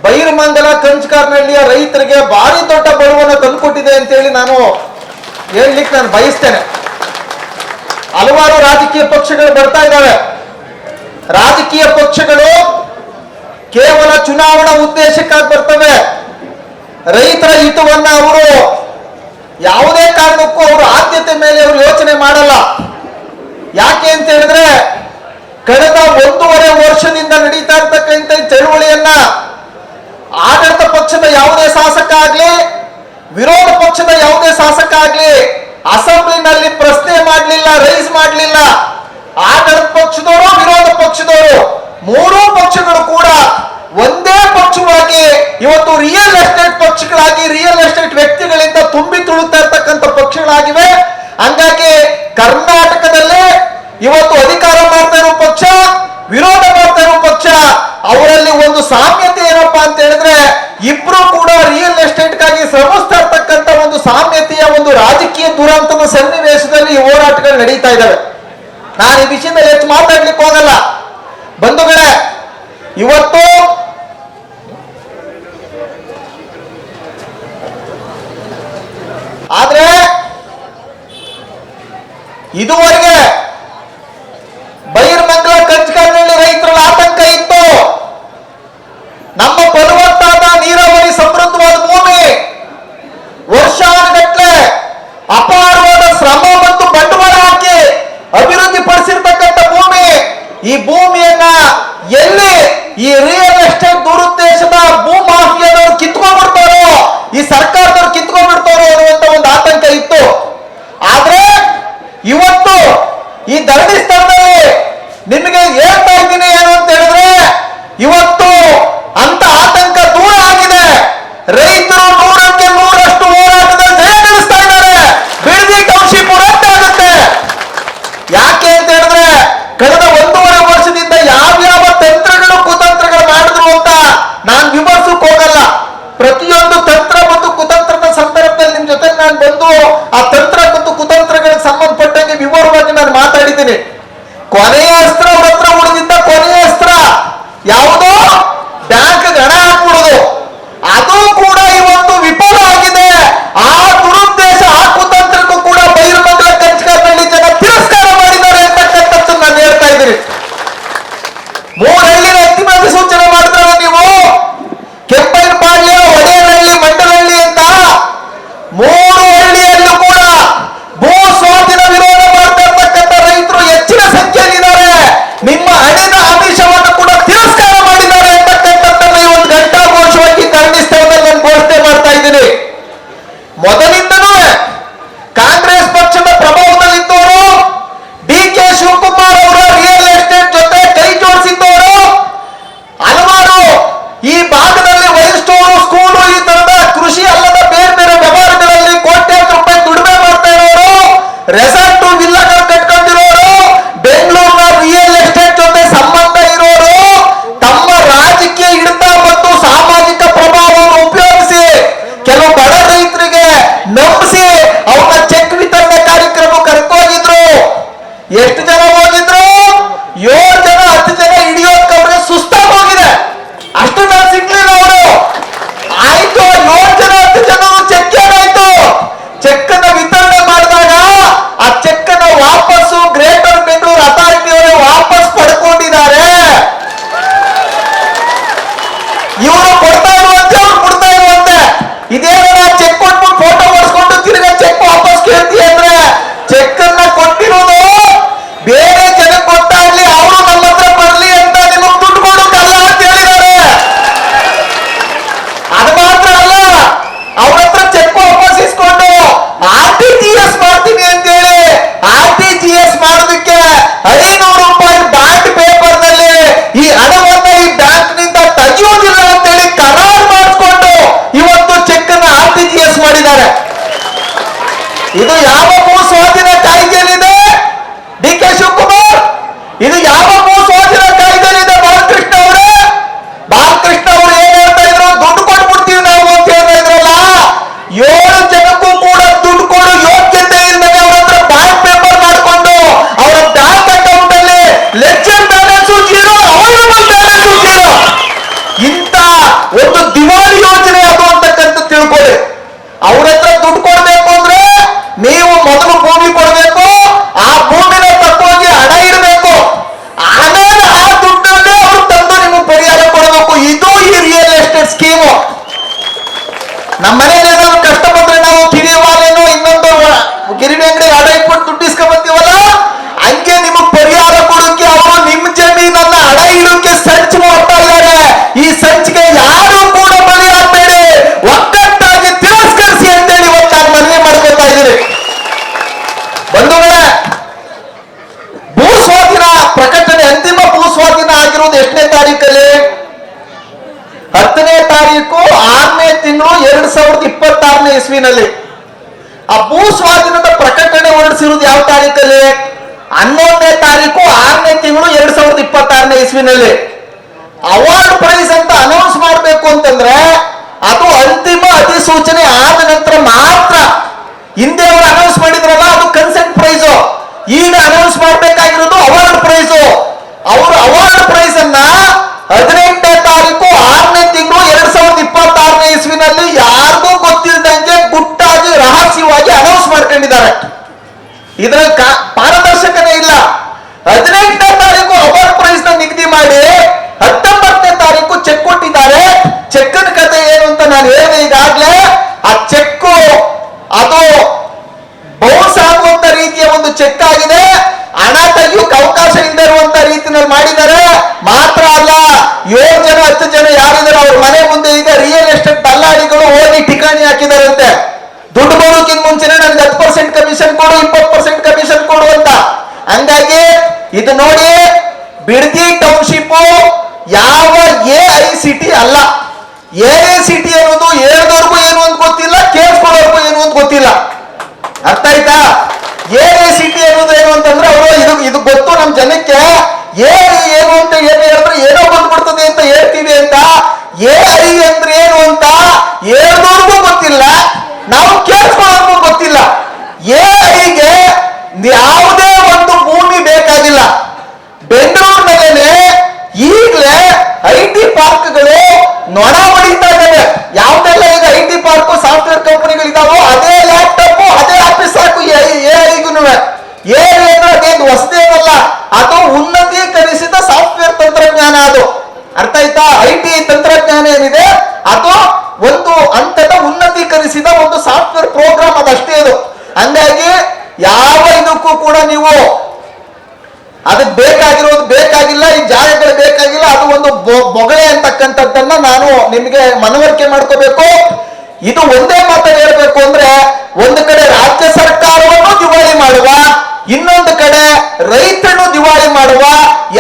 ಬೈರಮಂಗಲ ಕಂಚಕಾರನಹಳ್ಳಿಯ ರೈತರಿಗೆ ಭಾರಿ ದೊಡ್ಡ ಬಡವನ್ನ ತಂದುಕೊಟ್ಟಿದೆ ಅಂತೇಳಿ ನಾನು ಹೇಳಲಿಕ್ಕೆ ನಾನು ಬಯಸ್ತೇನೆ. ಹಲವಾರು ರಾಜಕೀಯ ಪಕ್ಷಗಳು ಬರ್ತಾ ಇದ್ದಾವೆ. ರಾಜಕೀಯ ಪಕ್ಷಗಳು ಕೇವಲ ಚುನಾವಣಾ ಉದ್ದೇಶಕ್ಕಾಗಿ ಬರ್ತವೆ. ರೈತರ ಹಿತವನ್ನ ಅವರು ಯಾವುದೇ ಕಾರಣಕ್ಕೂ ಅವರು ಆದ್ಯತೆ ಮೇಲೆ ಅವರು ಯೋಚನೆ ಮಾಡಲ್ಲ. ಯಾಕೆ ಅಂತ ಹೇಳಿದ್ರೆ ಕಳೆದ 1.5 ವರ್ಷದಿಂದ ನಡೀತಾ ಇರ್ತಕ್ಕಂಥ ಚಳುವಳಿಯನ್ನ ಆಡಳಿತ ಪಕ್ಷದ ಯಾವುದೇ ಶಾಸಕ ಆಗ್ಲಿ ವಿರೋಧ ಪಕ್ಷದ ಯಾವುದೇ ಶಾಸಕ ಆಗ್ಲಿ ಅಸೆಂಬ್ಲಿನಲ್ಲಿ ಪ್ರಶ್ನೆ ಮಾಡಲಿಲ್ಲ, ರೈಸ್ ಮಾಡಲಿಲ್ಲ. ಆಡಳಿತ ಪಕ್ಷದವರು ವಿರೋಧ ಪಕ್ಷದವರು ಮೂರೂ ಪಕ್ಷಗಳು ಕೂಡ ಒಂದೇ ಪಕ್ಷವಾಗಿ ಇವತ್ತು ರಿಯಲ್ ಎಸ್ಟೇಟ್ ಪಕ್ಷಗಳಾಗಿ ರಿಯಲ್ ಎಸ್ಟೇಟ್ ವ್ಯಕ್ತಿಗಳಿಂದ ತುಂಬಿ ತುಳುತ್ತಾ ಇರ್ತಕ್ಕಂಥ ಪಕ್ಷಗಳಾಗಿವೆ. ಹಂಗಾಗಿ ಕರ್ನಾಟಕದಲ್ಲಿ ಇವತ್ತು ಅಧಿಕಾರ ಮಾಡ್ತಾ ಇರೋ ಪಕ್ಷ ವಿರೋಧ ಮಾಡ್ತಾ ಇರೋ ಪಕ್ಷ ಅವರಲ್ಲಿ ಒಂದು ಸಾಮ್ಯತೆ ಏನಪ್ಪಾ ಅಂತ ಹೇಳಿದ್ರೆ ಇಬ್ರು ಕೂಡ ರಿಯಲ್ ಎಸ್ಟೇಟ್ಗಾಗಿ ಶ್ರಮಿಸ್ತಾ ಇರ್ತಕ್ಕಂಥ ಒಂದು ಸಾಮ್ಯತೆಯ ಒಂದು ರಾಜಕೀಯ ದುರಂತದ ಸನ್ನಿವೇಶದಲ್ಲಿ ಈ ಹೋರಾಟಗಳು ನಡೀತಾ ಇದ್ದಾವೆ. ನಾನು ಈ ವಿಷಯದಲ್ಲಿ ಹೆಚ್ಚು ಮಾತಾಡ್ಲಿಕ್ಕೆ ಹೋಗಲ್ಲ. ಬಂಧುಗಳೇ, ಇವತ್ತು ಆದ್ರೆ ಇದುವರೆಗೆ ಬೈರಮಂಗಲ ಕಂಚಕಾರನಹಳ್ಳಿ ರೈತರಲ್ಲಿ ಆತಂಕ ಇತ್ತು. ನಮ್ಮ ಫಲವತ್ತಾದ ನೀರಾವರಿ ಸಮೃದ್ಧವಾದ ಭೂಮಿ, ವರ್ಷಾನುಗಟ್ಟಲೆ ಅಪಾರವಾದ ಶ್ರಮ ಮತ್ತು ಬಂಡವಾಳ ಹಾಕಿ ಅಭಿವೃದ್ಧಿ ಪಡಿಸಿರ್ತಕ್ಕಂಥ ಭೂಮಿ. ಈ ಭೂಮಿಯನ್ನ ಎಲ್ಲಿ ಈ ರಿಯಲ್ ಎಸ್ಟೇಟ್ ದುರುದ್ದೇಶದ ಭೂ ಮಾಫಿಯಾದವ್ರು ಕಿತ್ಕೊಂಡ್ಬಿಡ್ತಾರೋ, ಈ ಸರ್ಕಾರದವ್ರು ಕಿತ್ಕೊಂಡ್ಬಿಡ್ತಾರೋ ಅನ್ನುವಂತ ಒಂದು ಆತಂಕ ಇತ್ತು. ಆದ್ರೆ ಇವತ್ತು ಈ ಧರಣಿ ಸ್ಥಳದಲ್ಲಿ ನಿಮಗೆ ಹೇಳ್ತಾ ಇದ್ದೀನಿ ಏನು ಅಂತ ಹೇಳಿದ್ರೆ ಇವತ್ತು ಅಂತ ಆತಂಕ ದೂರ ಆಗಿದೆ. ರೈತರು 100ಕ್ಕೆ 100ರಷ್ಟು ಹೋರಾಟದಲ್ಲಿ ಜಯ ಗಳಿಸ್ತಾ ಇದ್ದಾರೆ. ಬಿಡದಿ ಟೌನ್ಶಿಪ್ ರದ್ದಾಗುತ್ತೆ. ಯಾಕೆ ಅಂತ ಹೇಳಿದ್ರೆ ಕಳೆದ 1.5 ವರ್ಷದಿಂದ ಯಾವ್ಯಾವ ತಂತ್ರಗಳು ಕುತಂತ್ರಗಳು ಮಾಡಿದ್ರು ಅಂತ ನಾನು ವಿಮರ್ಶಕ್ಕೆ ಹೋಗಲ್ಲ. ಪ್ರತಿಯೊಂದು ತಂತ್ರ ಮತ್ತು ಕುತಂತ್ರದ ಸಂದರ್ಭದಲ್ಲಿ ನಿಮ್ ಜೊತೆ ನಾನು ಬಂದು ಆ ತಂತ್ರ ಮತ್ತು ಕುತಂತ್ರಗಳಿಗೆ ಸಂಬಂಧಪಟ್ಟಂಗೆ ವಿವರವಾಗಿ ನಾನು ಮಾತಾಡಿದ್ದೀನಿ. ಕೊನೆಯ ಅಸ್ತ್ರ ಅವ್ರ ಹತ್ರ ಉಳಿದಿದ್ದ ಕೊನೆಯ ಅಸ್ತ್ರ ಯಾವುದೋ ಬ್ಯಾಂಕ್ ಹಣ ಹಾಕ್ಬಿಡುದು. ಅದು ಕೂಡ ಇವತ್ತು ವಿಫಲ ಆಗಿದೆ. ಆ ದುರುದ್ದೇಶ ಆ ಕುತಂತ್ರಕ್ಕೂ ಕೂಡ ಬೈರಮಂಗಲ ಕಂಚಕಾರನಹಳ್ಳಿ ಜನ ತಿರಸ್ಕಾರ ಮಾಡಿದ್ದಾರೆ ಅಂತಕ್ಕಂಥದ್ದು ನಾನು ಹೇಳ್ತಾ ಇದ್ದೀನಿ. 3 ಹಳ್ಳಿನ ಅತಿಮತಿ ಸೂಚನೆ ಮಾಡಿದ್ರೆ ನೀವು ಕೆಂಪೈನಪಾಳ್ಯ, ಒಡೆಯನಹಳ್ಳಿ, ಮಂಡಲಹಳ್ಳಿ ಅಂತ 3 ಹಳ್ಳಿಯಲ್ಲೂ ಕೂಡ ಭೂ ಸ್ವಾಧೀನ ವಿರೋಧ ಮಾಡ್ತಾ ಇರ್ತಕ್ಕಂಥ ರೈತರು ಹೆಚ್ಚಿನ ಸಂಖ್ಯೆಯಲ್ಲಿದ್ದಾರೆ. ನಿಮ್ಮ ಹಣದ ಆಮಿಷವನ್ನು ಕೂಡ ತಿರಸ್ಕಾರ ಮಾಡಿದ್ದಾರೆ ಅಂತಕ್ಕಂಥದ್ದನ್ನ ಈ ಒಂದು ಘಂಟಾಘೋಷವಾಗಿ ಧರಣಿ ಸ್ಥಳದಲ್ಲಿ ನಾನು ಘೋಷಣೆ ಮಾಡ್ತಾ ಇದ್ದೀನಿ. ಮೊದಲಿಂದನೂ ಕಾಂಗ್ರೆಸ್ ಪಕ್ಷದ ಪ್ರಭಾವದಲ್ಲಿದ್ದವರು DK ಶಿವಕುಮಾರ್ ಅವರ ರಿಯಲ್ ಎಸ್ಟೇಟ್ ಜೊತೆ ಕೈ ಜೋಡಿಸಿದ್ದವರು, ಹಲವಾರು ಈ ಭಾಗದಲ್ಲಿ ವೈನ್ ಸ್ಟೋರ್, ಸ್ಕೂಲು, ಈ ತರದ ಕೃಷಿ ಅಲ್ಲದ ಬೇರೆ ಬೇರೆ ವ್ಯವಹಾರಗಳಲ್ಲಿ ಕೋಟ್ಯಾಂತರ ರೂಪಾಯಿ ದುಡಿಮೆ ಮಾಡ್ತಾ ಇರೋರು, ರೆಸಾರ್ಟ್ ವಿಲ್ಲಾಗಳು ಕಟ್ಕೊಂಡಿರೋರು, ಬೆಂಗಳೂರಿನ ರಿಯಲ್ ಎಸ್ಟೇಟ್ ಜೊತೆ ಸಂಬಂಧ ಇರೋರು, ತಮ್ಮ ರಾಜಕೀಯ ಹಿಡಿತ ಮತ್ತು ಸಾಮಾಜಿಕ ಪ್ರಭಾವವನ್ನು ಉಪಯೋಗಿಸಿ ಕೆಲವು ಬಡ ರೈತರಿಗೆ ನಂಬಿಸಿ ಅವರ ಚೆಕ್ ವಿತರಣೆ ಕಾರ್ಯಕ್ರಮ ಕರ್ಕೋಗಿದ್ರು. ಎಷ್ಟು ಜನ ಹೋಗಿದ್ರು? 7 ಜನ 10 ಜನ ಹಿಡಿಯೋಕೆ ಅವ್ರಿಗೆ ಸುಸ್ತಾಗಿ ಹೋಗಿದೆ. ಅಷ್ಟು ನಾನು ಸಿಗ್ಲಿಲ್ಲ. ಅವರು ಆಯ್ತು 7 ಜನ 10 ಜನ ಚೆಕ್ ಏನಾಯ್ತು? ಚೆಕ್ ಅನ್ನ ವಿತರಣೆ ಮಾಡಿದಾಗ ಆ ಚೆಕ್ ಅನ್ನ ವಾಪಸ್ಸು ಗ್ರೇಟರ್ ಬೆಂಗಳೂರು ಅಥಾರಿಟಿ ಅವರು ವಾಪಸ್ ಪಡ್ಕೊಂಡಿದ್ದಾರೆ. ಇವರು ಕೊಡ್ತಾ ಇರುವಂತೆ ಅವ್ರು ಕೊಡ್ತಾ ಇರುವಂತೆ ಇದೇನ ಚೆಕ್ ಕೊಟ್ಬಿಟ್ಟು ಫೋಟೋ ಮಾಡಿಸ್ಕೊಂಡು ತಿರ್ಗಾ ಚೆಕ್ ವಾಪಸ್ ಕೇಳ್ತೀಯ ಅಂದ್ರೆ ಚೆಕ್ ಅನ್ನ ಕೊಟ್ಟಿರೋದು ಬೇರೆ ಜನಕ್ಕೆ ಗೊತ್ತಾಗ್ಲಿ, ಅವರು ನಮ್ಮ ಹತ್ರ ಬರ್ಲಿ ಅಂತ ನಿಮಗೆ ದುಡ್ಡು ಕೊಡೋಕಲ್ಲ ಅಂತ ಹೇಳಿದ್ದಾರೆ. ಅದು ಮಾತ್ರ ಅಲ್ಲ, ಅವ್ರ ಹತ್ರ ಚೆಕ್ ವಾಪಸ್ ಇಸ್ಕೊಂಡು RTGS ಮಾಡ್ತೀನಿ ಅಂತೇಳಿ RTGS ಮಾಡೋದಕ್ಕೆ 500 ರೂಪಾಯಿ ಬಾಂಡ್ ಪೇಪರ್ ನಲ್ಲಿ ಈ ಹಣವನ್ನ ಈ ಬ್ಯಾಂಕ್ ನಿಂದ ತೆಗೆಯುವುದಿಲ್ಲ ಅಂತೇಳಿ ಕರಾರು ಮಾಡಿಸ್ಕೊಂಡು ಇವತ್ತು ಚೆಕ್ ಅನ್ನ RTGS ಮಾಡಿದ್ದಾರೆ. ಇದು ಯಾವ ಭೂ ಸ್ವಾಧೀನ ಕಾಯ್ದೆಯಲ್ಲಿದೆ DK ಶಿವಕುಮಾರ್? ಇದು ಯಾವ ಭೂ ಸ್ವಾಧೀನ ಕಾಯ್ದೆಯಲ್ಲಿದೆ? ಬಾಲಕೃಷ್ಣ ಅವರೇ, ಬಾಲಕೃಷ್ಣ ಅವರು ಏನ್ ಹೇಳ್ತಾ ಇದ್ರು? ದುಡ್ಡು ಕೊಟ್ಬಿಡ್ತೀವಿ ನಾವು ಅಂತ ಹೇಳ್ತಾ ಇದ್ರಲ್ಲ. 7 ಜನಕ್ಕೂ ಕೂಡ ದುಡ್ಡು ಕೊಡೋ ಯೋಗ್ಯತೆ ಇಲ್ಲದೆ ಅವ್ರ ಹತ್ರ ಬ್ಯಾಂಕ್ ಪೇಪರ್ ಮಾಡಿಕೊಂಡು ಅವರ ಬ್ಯಾಂಕ್ ಅಕೌಂಟ್ ಅಲ್ಲಿ ಲೆಡ್ಜರ್ ಬ್ಯಾಲೆನ್ಸ್ 0, ಅವೈಲಬಲ್ ಬ್ಯಾಲೆನ್ಸ್ 0. ಇಂಥ ಒಂದು ದಿವಾಳಿ ಯೋಜನೆ ಅದು ಅಂತಕ್ಕಂಥ ತಿಳ್ಕೊಳ್ಳಿ. ಅವ್ರ ಹತ್ರ ದುಡ್ಡು ಕೊಡ್ಬೇಕು ಅಂದ್ರೆ ನೀವು ಮೊದಲು ಭೂಮಿ ಕೊಡ್ಬೇಕು, ಆ ಭೂಮಿನ ತಕ್ಕೋಗಿ ಹಣ ಇಡಬೇಕು, ಆಮೇಲೆ ಆ ದುಡ್ಡನ್ನೇ ಅವ್ರು ತಂದು ನಿಮಗೆ ಪರಿಹಾರ ಕೊಡಬೇಕು. ಇದು ಈ ರಿಯಲ್ ಎಸ್ಟೇಟ್ ಸ್ಕೀಮು. ನಮ್ಮ ಮನೇಲಿ ಏನಾದ್ರು ಕಷ್ಟ ಬಂದ್ರೆ ನಾವು ಕಿರಿವಾಲೇನೋ ಇನ್ನೊಂದು ಗಿರಿಣಿ ಅಂಗಡಿ ಹಣ ಇಟ್ಬಿಟ್ಟು ದುಡ್ಡು ಇಸ್ಕೊಂಬತ್ತೀವಲ್ಲ, ಹಂಗೆ ನಿಮಗ್ ಪರಿಹಾರ ಕೊಡೋಕೆ ಅವರು ನಿಮ್ಮ ಜಮೀನನ್ನ ಹಣ ಇಡೋಕೆ ಸಂಚು ಮಾಡ್ತಾ ಇದ್ದಾರೆ. ಈ ಸಂಚಿಗೆ ಯಾರು ಕೂಡ ಬಲಿ ಆಗಬೇಡಿ, ಒಗ್ಗಟ್ಟಾಗಿ ತಿರಸ್ಕರಿಸಿ ಅಂತೇಳಿ ಇವತ್ತು ನಾನು ಮನವಿ ಮಾಡ್ಕೊತಾ ಇದ್ದೀನಿ. ಬಂಧುಗಳೇ, ಭೂ ಸ್ವಾಧೀನ ಪ್ರಕಟಣೆ, ಅಂತಿಮ ಭೂ ಸ್ವಾಧೀನ ಆಗಿರೋದು ಎಷ್ಟನೇ ತಾರೀಕಲ್ಲಿ? 10ನೇ ತಾರೀಕು 6ನೇ ತಿಂಗಳು 2026ನೇ ಇಸ್ವಿನಲ್ಲಿ. ಆ ಭೂ ಸ್ವಾಧೀನದ ಪ್ರಕಟಣೆ ಹೊರಡಿಸಿರೋದು ಯಾವ ತಾರೀಕಲ್ಲಿ? 11ನೇ ತಾರೀಕು 6ನೇ ತಿಂಗಳು 2026ನೇ ಇಸ್ವಿನಲ್ಲಿ. ಅವಾರ್ಡ್ ಪ್ರೈಸ್ ಅಂತ ಅನೌನ್ಸ್ ಮಾಡಬೇಕು ಅಂತಂದ್ರೆ ಅದು ಅಂತಿಮ ಅಧಿಸೂಚನೆ ಆದ ನಂತರ ಮಾತ್ರ. ಹಿಂದೆ ಅವರು ಅನೌನ್ಸ್ ಮಾಡಿದ್ರಲ್ಲ, ಅದು ಕನ್ಸೆಂಟ್ ಪ್ರೈಸ್. ಈಗ ಅನೌನ್ಸ್ ಮಾಡಬೇಕಾಗಿರೋದು ಅವಾರ್ಡ್ ಪ್ರೈಸ್. ಅವರು ಅವಾರ್ಡ್ ಪ್ರೈಸ್ ಅನ್ನ 18ನೇ ತಾರೀಕು 6ನೇ ತಿಂಗಳು 2026ನೇ ಇಸ್ವಿನಲ್ಲಿ ಯಾರಿಗೂ ಗೊತ್ತಿಲ್ಲದಂಗೆ ಗುಟ್ಟಾಗಿ ರಹಸ್ಯವಾಗಿ ಅನೌನ್ಸ್ ಮಾಡ್ಕೊಂಡಿದ್ದಾರೆ. ಇದರ ಪಾರದರ್ಶಕತೆ ಇಲ್ಲ. 18ನೇ ತಾರೀಕು ಅವಾರ್ಡ್ ಪ್ರೈಸ್ ನ ನಿಗದಿ ಮಾಡಿ 19ನೇ ತಾರೀಕು ಚೆಕ್ ಕೊಟ್ಟಿದ್ದಾರೆ. ಚೆಕ್ನ ಕತೆ ಏನು ಅಂತ ನಾನು ಹೇಳಿದೆ ಈಗಾಗಲೇ. ಆ ಚೆಕ್ ಅದು ಬೌನ್ಸ್ ಆಗುವಂತ ರೀತಿಯ ಒಂದು ಚೆಕ್ ಆಗಿದೆ. ಹಣ ತೆಗಿಯೋಕೆ ಅವಕಾಶ ಇಲ್ಲದೆ ಇರುವಂತ ರೀತಿಯಲ್ಲಿ ಮಾಡಿದ್ದಾರೆ. ಮಾತ್ರ ಅಲ್ಲ, 7 ಜನ 10 ಜನ ಯಾರಿದ್ದಾರೆ ಅವ್ರ ಮನೆ ಮುಂದೆ ಈಗ ರಿಯಲ್ ಎಸ್ಟೇಟ್ ದಲ್ಲಾಳಿಗಳು ಹೋಗಿ ಠಿಕಾಣಿ ಹಾಕಿದಾರಂತೆ. ದುಡ್ಡು ಬರೋಕ್ಕಿಂತ ಮುಂಚೆನೆ ನನಗೆ 10% ಕಮಿಷನ್ ಕೊಡು, 20% ಕಮಿಷನ್ ಕೊಡು ಅಂತ. ಹಂಗಾಗಿ ಇದು ನೋಡಿ, ಬಿಡದಿ ಟೌನ್ಶಿಪ್ ಯಾವ AICT ಅಲ್ಲ. AICT ಅನ್ನೋದು ಹೇಳ್ದವ್ರಿಗೂ ಏನು ಅಂತ ಗೊತ್ತಿಲ್ಲ, ಕೇಳಿಸ್ಕೊಳ್ಳೋರ್ಗೂ ಏನು ಅಂತ ಗೊತ್ತಿಲ್ಲ. ಅರ್ಥ ಆಯ್ತಾ? AICT ಅನ್ನೋದು ಏನು ಅಂತಂದ್ರೆ ಅವರು ಇದು ಗೊತ್ತು ನಮ್ ಜನಕ್ಕೆ. ಏನು ಅಂತ ಏನು ಹೇಳಿದ್ರೆ ಏನೋ ಬಂದ್ಬಿಡ್ತದೆ ಅಂತ ಹೇಳ್ತೀವಿ ಅಂತ. AI ಅಂದ್ರೆ ಏನು ಅಂತ ಹೇಳ್ದವ್ರಿಗೂ ಗೊತ್ತಿಲ್ಲ, ನಾವು ಕೇಳಿಸ್ಕೊಳ್ಳೋರ್ಗೂ ಗೊತ್ತಿಲ್ಲ. AIಗೆ ಯಾವುದೇ ಒಂದು ಭೂಮಿ ಬೇಕಾಗಿಲ್ಲ. ಬೆಂಗಳೂರಿನಲ್ಲೇ ಈಗಲೇ IT ಪಾರ್ಕ್ಗಳು ನೊಣ ಹೊಡಿತಾ ಇದ್ದಾವೆ. ಯಾವ್ದೆಲ್ಲ ಈಗ IT ಪಾರ್ಕ್ ಸಾಫ್ಟ್ವೇರ್ ಕಂಪನಿಗಳಿದಾವೋ ಅದೇ ಲ್ಯಾಪ್ಟಾಪ್ ಅದೇ ಆಫೀಸ್ ಸಾಕು AIಗೂ. ಅದೇನು ಹೊಸದೇನಲ್ಲ, ಅದು ಉನ್ನತೀಕರಿಸಿದ ಸಾಫ್ಟ್ವೇರ್ ತಂತ್ರಜ್ಞಾನ. ಅದು ಅರ್ಥ ಆಯ್ತಾ? IT ತಂತ್ರಜ್ಞಾನ ಏನಿದೆ ಅದು ಒಂದು ಹಂತದ ಉನ್ನತೀಕರಿಸಿದ ಒಂದು ಸಾಫ್ಟ್ವೇರ್ ಪ್ರೋಗ್ರಾಮ್, ಅದಷ್ಟೇ ಅದು. ಹಂಗಾಗಿ ಯಾವ ಇದಕ್ಕೂ ಕೂಡ ನೀವು ಅದಕ್ಕೆ ಬೇಕಾಗಿಲ್ಲ, ಈ ಜಾಗಗಳು ಬೇಕಾಗಿಲ್ಲ. ಅದು ಒಂದು ಬೊಗಳೆ ಅಂತಕ್ಕಂಥದ್ದನ್ನ ನಾನು ನಿಮಗೆ ಮನವರಿಕೆ ಮಾಡ್ಕೋಬೇಕು. ಇದು ಒಂದೇ ಮಾತನ್ನು ಹೇಳ್ಬೇಕು ಅಂದ್ರೆ, ಒಂದು ಕಡೆ ರಾಜ್ಯ ಸರ್ಕಾರವನ್ನು ದಿವಾಳಿ ಮಾಡುವ, ಇನ್ನೊಂದು ಕಡೆ ರೈತನು ದಿವಾಳಿ ಮಾಡುವ,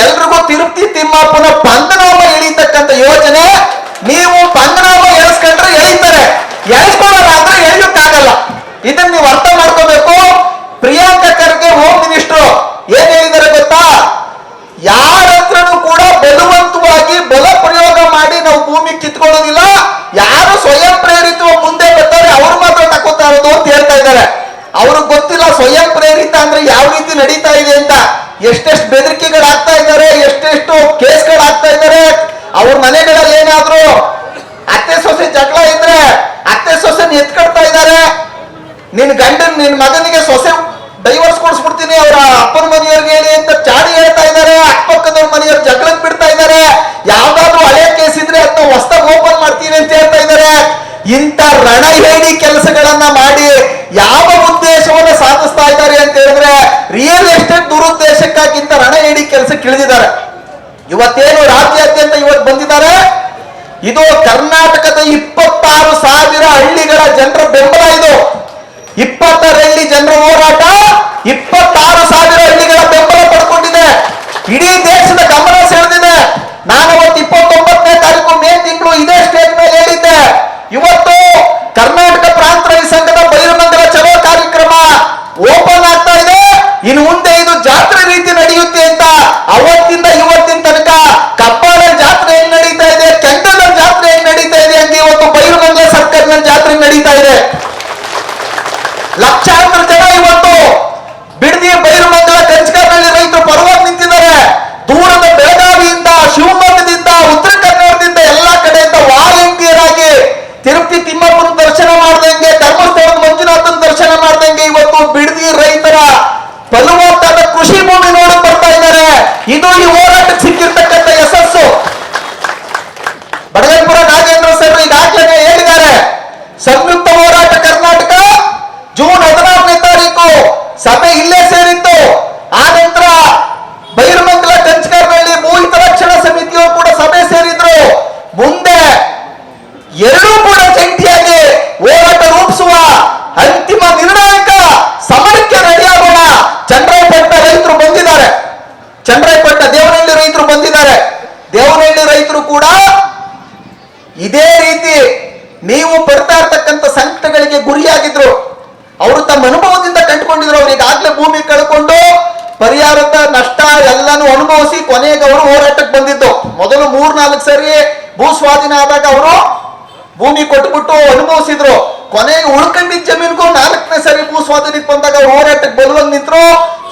ಎಲ್ರಿಗೂ ತಿರುಪ್ತಿ ತಿಮ್ಮಪ್ಪನ ಪಂಗನಾಮ ಎಳೀತಕ್ಕಂಥ ಯೋಜನೆ. ನೀವು ಪಂಗನಾಮ ಎಳಿಸ್ಕೊಂಡ್ರೆ ಎಳಿತಾರೆ, ಎಳಿಸ್ಕೊಳ್ಳೋಣ ಅಂದ್ರೆ ಎಳಿಯೋಕ್ಕಾಗಲ್ಲ. ಇದನ್ನ ನೀವು ಅರ್ಥ ಮಾಡ್ಕೋಬೇಕು. ಪ್ರಿಯಾಂಕಾ ಖರ್ಗೆ ಹೋಮ್ ಮಿನಿಸ್ಟರ್ ಏನ್ ಹೇಳಿದ್ದಾರೆ ಗೊತ್ತಾ? ಯಾರ ಹತ್ರನೂ ಕೂಡ ಬಲವಂತವಾಗಿ ಬಲ ಪ್ರಯೋಗ ಮಾಡಿ ನಾವು ಭೂಮಿ ಕಿತ್ಕೊಳ್ಳೋದಿಲ್ಲ. ಯಾರು ಸ್ವಯಂ ಪ್ರೇರಿತ ಮುಂದೆ ಬರ್ತಾರೆ ಅವ್ರು ಮಾತ್ರ ತಕೋತಾ ಇರೋದು ಅಂತ ಹೇಳ್ತಾ ಇದ್ದಾರೆ. ಅವ್ರಿಗೆ ಗೊತ್ತಿಲ್ಲ ಸ್ವಯಂ ಪ್ರೇರಿತ ಅಂದ್ರೆ ಯಾವ ರೀತಿ ನಡೀತಾ ಇದೆ ಅಂತ. ಎಷ್ಟೆಷ್ಟು ಬೆದರಿಕೆಗಳಾಗ್ತಾ ಇದ್ದಾರೆ, ಎಷ್ಟೆಷ್ಟು ಕೇಸ್ಗಳಾಗ್ತಾ ಇದ್ದಾರೆ. ಅವ್ರ ಮನೆಗಳಲ್ಲಿ ಏನಾದ್ರು ಅತ್ತೆ ಸೊಸೆ ಜಗಳ ಇದ್ರೆ ಅತ್ತೆ ಸೊಸೆನ ಎತ್ಕೊಳ್ತಾ ಇದ್ದಾರೆ. ನಿನ್ ಮಗನಿಗೆ ಸೊಸೆ ಡೈವರ್ಸ್ ಕೊಡಿಸ್ಬಿಡ್ತೀನಿ ಅವರ ಅಪ್ಪನ ಮನೆಯವ್ರಿಗೆ ಹೇಳಿ ಅಂತ ಚಾಡಿ ಹೇಳ್ತಾ ಇದ್ದಾರೆ. ಅಕ್ಕಪಕ್ಕದವ್ರ ಮನೆಯವ್ರು ಜಗಳಕ್ಕೆ ಬಿಡ್ತಾ ಇದ್ದಾರೆ. ಯಾವ್ದಾದ್ರು ಹಳೆ ಕೇಸ್ ಇದ್ರೆ ಅದನ್ನ ಹೊಸದಾಗಿ ಓಪನ್ ಮಾಡ್ತೀನಿ ಅಂತ ಹೇಳ್ತಾ ಇದ್ದಾರೆ. ಇಂಥ ರಣಹೇಡಿ ಕೆಲಸಗಳನ್ನ ಮಾಡಿ ಯಾವ ಉದ್ದೇಶವನ್ನ ಸಾಧಿಸ್ತಾ ಇದ್ದಾರೆ ಅಂತ ಹೇಳಿದ್ರೆ ರಿಯಲ್ ಎಸ್ಟೇಟ್ ದುರುದ್ದೇಶಕ್ಕಾಗಿಂತ ರಣಹೇಡಿ ಕೆಲಸಕ್ಕೆ ಇಳಿದಿದ್ದಾರೆ. ಇವತ್ತೇನು ರಾಜ್ಯಾದ್ಯಂತ ಇವತ್ತು ಬಂದಿದ್ದಾರೆ, ಇದು ಕರ್ನಾಟಕದ 26,000 ಹಳ್ಳಿಗಳ ಜನರ ಬೆಂಬಲ. ಇದು 20 ಹಳ್ಳಿ ಜನರ ಹೋರಾಟ 26,000 ಹಳ್ಳಿಗಳ ಬೆಂಬಲ ಪಡ್ಕೊಂಡಿದೆ. ಇಡೀ ದೇಶದ ಗಮನ ಸೆಳೆದಿದೆ. ನಾನು ಅವತ್ತು 29ನೇ ತಾರೀಕು ಮೇ ತಿಂಗಳು ಇದೇ ಸ್ಟೇಜ್ ಮೇಲೆ ಹೇಳಿದ್ದೆ, ಇವತ್ತು ಕರ್ನಾಟಕ ಪ್ರಾಂತ ರೈತ ಸಂಘದ ಬೈರಮಂಗಲ ಚಲೋ ಕಾರ್ಯಕ್ರಮ ಓಪನ್ ಆಗ್ತಾ ಇದೆ. ಇನ್ನು ಮುಂದೆ ಇದು ಜಾತ್ರೆ ರೀತಿ ನಡೆಯುತ್ತೆ ಅಂತ. ಅವತ್ತಿಂದ ಇವತ್ತಿನ ತನಕ ಕಬ್ಬಾಳ ಜಾತ್ರೆ ಹೆಂಗ್ ನಡೀತಾ ಇದೆ, ಕೆಂಗದ ಜಾತ್ರೆ ಹೆಂಗ್ ನಡೀತಾ ಇದೆ ಹಂಗೆ ಇವತ್ತು ಬೈರಮಂಗಲ ಸರ್ಕಲ್ ಜಾತ್ರೆ ನಡೀತಾ ಇದೆ. ಲಕ್ಷಾಂತರ ಜನ ಇವತ್ತು ಬಿಡದಿ ಬೈರಮಂಗಲ ಕಂಚಗಾರನಲ್ಲಿ ರೈತರು ಪರವಾಗಿ ನಿಂತಿದ್ದಾರೆ. ದೂರದ ಬೆಳಗಾವಿಯಿಂದ, ಶಿವಮೊಗ್ಗದಿಂದ, ಉತ್ತರ ಕನ್ನಡದಿಂದ ಎಲ್ಲಾ ಕಡೆಯಿಂದ ತಿರುಪತಿ ತಿಮ್ಮಪ್ಪನ ದರ್ಶನ ಮಾಡ್ದಂಗೆ, ಧರ್ಮಸ್ಥಳದ ಮಂಜುನಾಥನ ದರ್ಶನ ಮಾಡ್ದಂಗೆ ಇವತ್ತು ಬಿಡದಿ ರೈತರ ಫಲವತ್ತಾದ ಕೃಷಿ ಭೂಮಿ ನೋಡಕ್ ಬರ್ತಾ ಇದ್ದಾರೆ. ಇದು ಈ ಹೋರಾಟಕ್ಕೆ ಸಿಕ್ಕಿರ್ತಕ್ಕಂಥ ಯಶಸ್ಸು. ಬಡಗಲ್ಪುರ ನಾಗೇಂದ್ರ ಸರ್ ಈಗಾಗಲೇ ಹೇಳಿದ್ದಾರೆ, ಸಂಯುಕ್ತ ಹೋರಾಟ ಕರ್ನಾಟಕ ಜೂನ್ 16ನೇ ತಾರೀಕು ಸಭೆ ಇಲ್ಲೇ ಸೇರಿತ್ತು. ಆ ನಂತರ ಬೈರಮಂಗಲ ಕಂಚಗಾರನಲ್ಲಿ ಭೂ ಹಿತರಕ್ಷಣಾ ಸಮಿತಿಯವರು ಕೂಡ ಸಭೆ ಸೇರಿದ್ರು. ಮುಂದೆ ಎರಡೂ ಕೂಡ ಜಂಟಿಯಾಗಿ ಹೋರಾಟ ರೂಪಿಸುವ ಅಂತಿಮ ನಿರ್ಣಾಯಕ ಸಮರಕ್ಕೆ ರೆಡಿಯಾಗೋಣ. ಚಂದ್ರಾಯಪಟ್ಟಣ ರೈತರು ಬಂದಿದ್ದಾರೆ, ಚಂದ್ರಾಯಪಟ್ಟಣ ದೇವನಹಳ್ಳಿ ರೈತರು ಬಂದಿದ್ದಾರೆ. ದೇವನಹಳ್ಳಿ ರೈತರು ಕೂಡ ಇದೇ ರೀತಿ ನೀವು ಬರ್ತಾ ಇರ್ತಕ್ಕಂಥ ಸಂಕಟಗಳಿಗೆ ಗುರಿಯಾಗಿದ್ರು. ಅವರು ತಮ್ಮ ಅನುಭವದಿಂದ ಕಂಡುಕೊಂಡಿದ್ರು. ಅವ್ರು ಈಗಾಗಲೇ ಭೂಮಿ ಕಳ್ಕೊಂಡು ಪರಿಹಾರದ ನಷ್ಟ ಎಲ್ಲಾನು ಅನುಭವಿಸಿ ಕೊನೆಗೆ ಅವರು ಹೋರಾಟಕ್ಕೆ ಬಂದಿದ್ದು. ಮೊದಲು 3-4 ಸರಿ ಭೂ ಸ್ವಾಧೀನ ಆದಾಗ ಅವರು ಭೂಮಿ ಕೊಟ್ಟುಬಿಟ್ಟು ಅನುಭವಿಸಿದ್ರು. ಕೊನೆಗೆ ಉಳ್ಕೊಂಡಿದ್ದ ಜಮೀನಿಗೂ 4ನೇ ಸರಿ ಭೂ ಸ್ವಾಧೀನಕ್ಕೆ ಬಂದಾಗ ಅವ್ರು ಹೋರಾಟಕ್ಕೆ ಬರುವಂಗ್ ನಿಂತರು.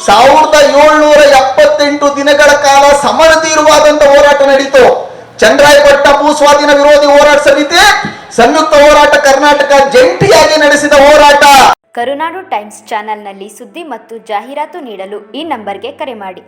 1778 ದಿನಗಳ ಕಾಲ ಸಮರತೀರವಾದಂತ ಹೋರಾಟ ನಡೀತು. ಚಂದ್ರಾಯಪಟ್ಟಣ ಭೂ ಸ್ವಾಧೀನ ವಿರೋಧಿ ಹೋರಾಟ ಸಮಿತಿ, ಸಂಯುಕ್ತ ಹೋರಾಟ ಕರ್ನಾಟಕ ಜಂಟಿಯಾಗಿ ನಡೆಸಿದ ಹೋರಾಟ. ಕರುನಾಡು ಟೈಮ್ಸ್ ಚಾನೆಲ್ನಲ್ಲಿ ಸುದ್ದಿ ಮತ್ತು ಜಾಹೀರಾತು ನೀಡಲು ಈ ನಂಬರ್ಗೆ ಕರೆ ಮಾಡಿ.